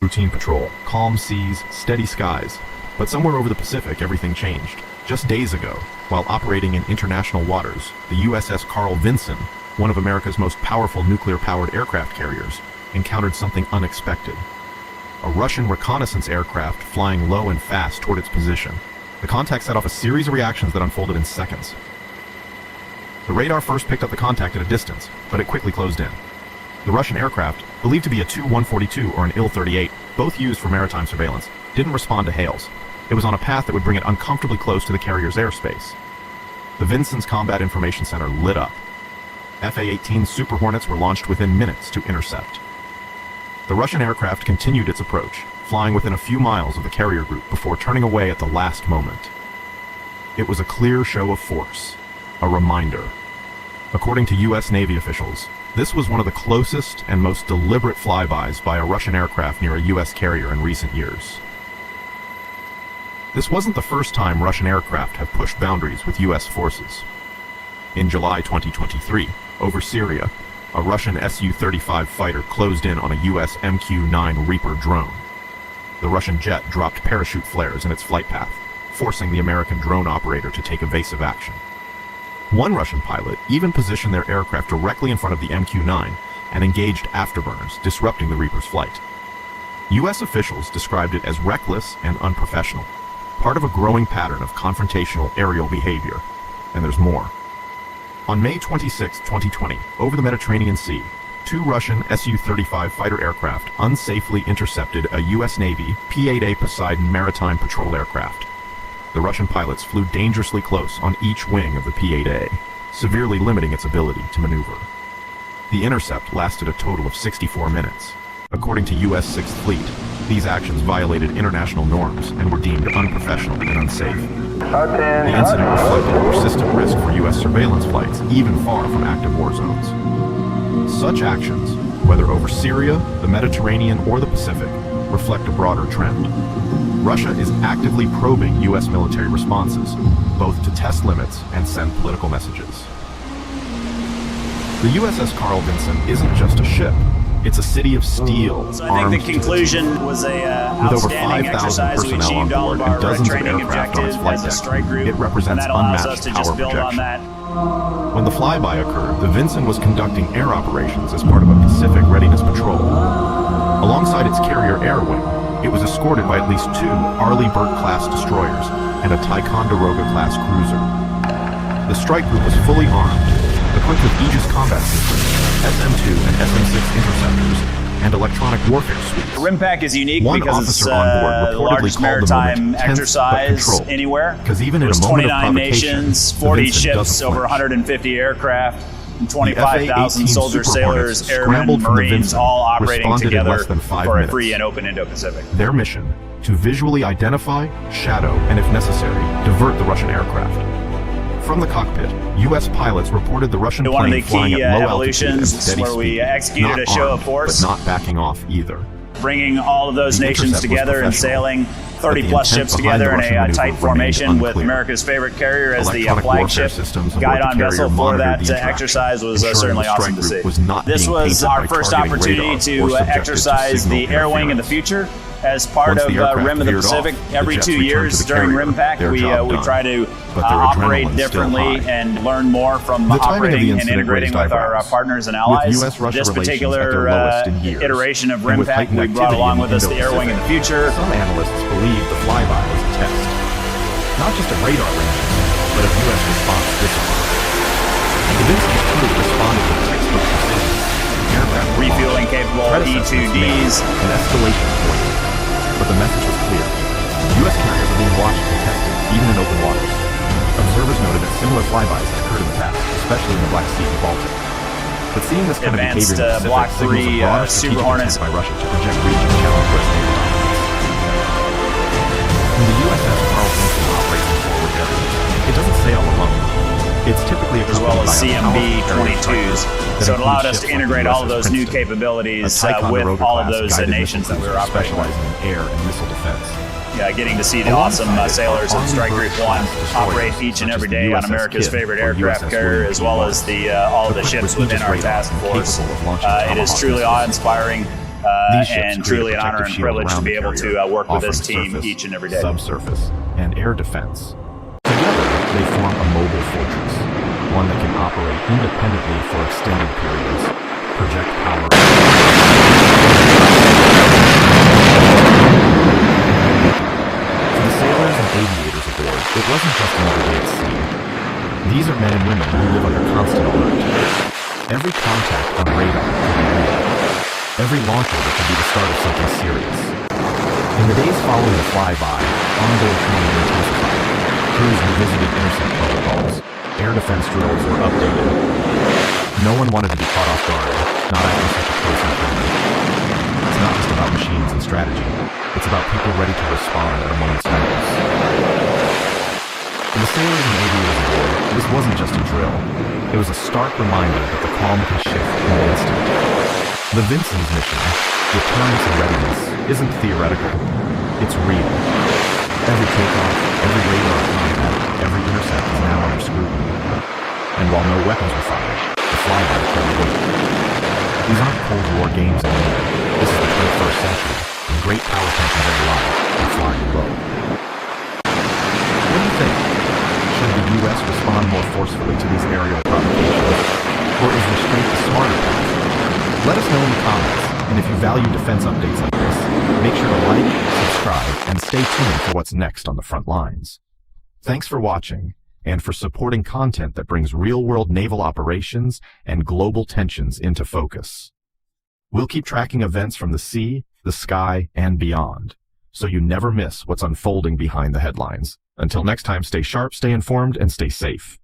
Routine patrol, calm seas, steady skies. But somewhere over the Pacific, everything changed. Just days ago, while operating in international waters, the USS Carl Vinson, one of America's most powerful nuclear-powered aircraft carriers, encountered something unexpected. A Russian reconnaissance aircraft flying low and fast toward its position. The contact set off a series of reactions that unfolded in seconds. The radar first picked up the contact at a distance, but it quickly closed in. The Russian aircraft, believed to be a Tu-142 or an Il-38, both used for maritime surveillance, didn't respond to hails. It was on a path that would bring it uncomfortably close to the carrier's airspace. The Vinson's Combat Information Center lit up. FA-18 Super Hornets were launched within minutes to intercept. The Russian aircraft continued its approach, flying within a few miles of the carrier group before turning away at the last moment. It was a clear show of force, a reminder. According to U.S. Navy officials, this was one of the closest and most deliberate flybys by a Russian aircraft near a U.S. carrier in recent years. This wasn't the first time Russian aircraft have pushed boundaries with U.S. forces. In July 2023, over Syria, a Russian Su-35 fighter closed in on a U.S. MQ-9 Reaper drone. The Russian jet dropped parachute flares in its flight path, forcing the American drone operator to take evasive action. One Russian pilot even positioned their aircraft directly in front of the MQ-9 and engaged afterburners, disrupting the Reaper's flight. U.S. officials described it as reckless and unprofessional, part of a growing pattern of confrontational aerial behavior. And there's more. On May 26, 2020, over the Mediterranean Sea, two Russian Su-35 fighter aircraft unsafely intercepted a U.S. Navy P-8A Poseidon maritime patrol aircraft. The Russian pilots flew dangerously close on each wing of the P-8A, severely limiting its ability to maneuver. The intercept lasted a total of 64 minutes. According to U.S. 6th Fleet, these actions violated international norms and were deemed unprofessional and unsafe. The incident reflected a persistent risk for U.S. surveillance flights, even far from active war zones. Such actions, whether over Syria, the Mediterranean, or the Pacific, reflect a broader trend. Russia is actively probing U.S. military responses, both to test limits and send political messages. The USS Carl Vinson isn't just a ship. It's a city of steel. So I think the conclusion was a outstanding exercise. We achieved all of our training objectives as a strike group, it represents and that allows us unmatched to power just build on projection. that. When the flyby occurred, the Vinson was conducting air operations as part of a Pacific readiness patrol. Alongside its carrier air wing, it was escorted by at least two Arleigh Burke-class destroyers and a Ticonderoga-class cruiser. The strike group was fully armed, equipped with Aegis combat systems, SM-2 and SM-6 interceptors, and electronic warfare suites. RIMPAC is unique One because it's officer on board the reportedly largest called the maritime moment tense but exercise controlled, anywhere. because even in There's a moment of 29 provocation, nations, the 40 Vinson ships, doesn't over flinch. 150 aircraft, and The 25,000 FA-18 soldiers, Super sailors, Hornets airmen, scrambled from the Marines, Vinson, all operating responded in together less than 5 for a minutes. free and open Indo-Pacific. Their mission, to visually identify, shadow, and if necessary, divert the Russian aircraft. From the cockpit, U.S. pilots reported the Russian One of plane the flying key at low altitude and evolutions steady where we speed, executed not a show of armed, force. but not backing off either. Bringing all of those The nations intercept was together and professional, sailing but the 30-plus intent ships behind the together in Russian a maneuver tight remained formation with unclear. America's favorite carrier as the Electronic warfare flagship systems aboard guide the on carrier vessel for monitored that the interaction, exercise was ensuring certainly the strike awesome to group see. was not This being was painted our by first targeting opportunity radar or to subjected to exercise signal the air wing in the interference. future. As part Once of the aircraft Rim of the veered off, Pacific, the every jets 2 returned years to the during carrier, RIMPAC, their we job done. try to But their operate adrenaline's still differently high. and learn more from The timing of the operating and incident integrating raised with our eyebrows. partners and With allies. US-Russia This relations particular at their lowest in years, iteration of and with RIMPAC, heightened we brought activity along in with us the air wing in the future. Some analysts believe the flyby was a test, not just of radar ranges, but of U.S. response discipline. The Vinson's crew responded with textbook precision, aircraft Refueling capable E-2Ds. an escalation point. But the message was clear. U.S. carriers are being watched and tested, even in open waters. Observers noted that similar flybys had occurred in the past, especially in the Black Sea and Baltic. But seeing this kind Advanced, of behavior in the Pacific Block signals a 3, broader Super strategic Hornets. intent by Russia to project reach and challenge U.S. naval dominance. When the USS Carl Vinson operates in forward areas, it doesn't sail alone. It's typically As well as accompanied by a powerful carrier CMB-22s. that So it allowed us includes to ships like integrate the all of USS those new Princeton, capabilities a Ticonderoga with all of class those guided nations missile that we were cruiser operating with. specializing in air and missile defense. Yeah, getting to see the Alongside awesome it, sailors of Arleigh Strike Group 1 Burke-class operate destroyers, each and such every as the day on USS America's Kidd favorite or aircraft USS carrier, William as P. well Wallace. as all of the Equipped ships with within Aegis our radar task and force. capable of launching It is Tomahawk truly missiles. awe-inspiring and truly an honor and privilege to be able to work with this team each and every day. Subsurface, and air defense. Together, they form a mobile fortress, one that can operate independently for extended periods, project power. For the sailors and aviators aboard, it wasn't just another day at sea. These are men and women who live under constant alert. Every contact on radar could be real. Every launch order could be the start of something serious. In the days following the flyby, onboard training intensified. Crews revisited intercept protocols. Air defense drills were updated. No one wanted to be caught off guard, not after such a close encounter. It's not just about machines and strategy. It's about people ready to respond at a moment's notice. For the sailors and aviators aboard, this wasn't just a drill. It was a stark reminder that the calm can shift in an instant. The Vincent's mission, deterrence and readiness, isn't theoretical. It's real. Every takeoff, every radar contact, every intercept is now under scrutiny. And while no weapons were fired, the flyby carried weight. These aren't Cold War games anymore. This is the 21st century, and great power tensions are alive and flying low. What do you think? Should the U.S. respond more forcefully to these aerial provocations? Or is restraint the smarter path? Let us know in the comments, and if you value defense updates like this, make sure to like, subscribe, and stay tuned for what's next on the front lines. Thanks for watching, and for supporting content that brings real-world naval operations and global tensions into focus. We'll keep tracking events from the sea, the sky, and beyond, so you never miss what's unfolding behind the headlines. Until next time, stay sharp, stay informed, and stay safe.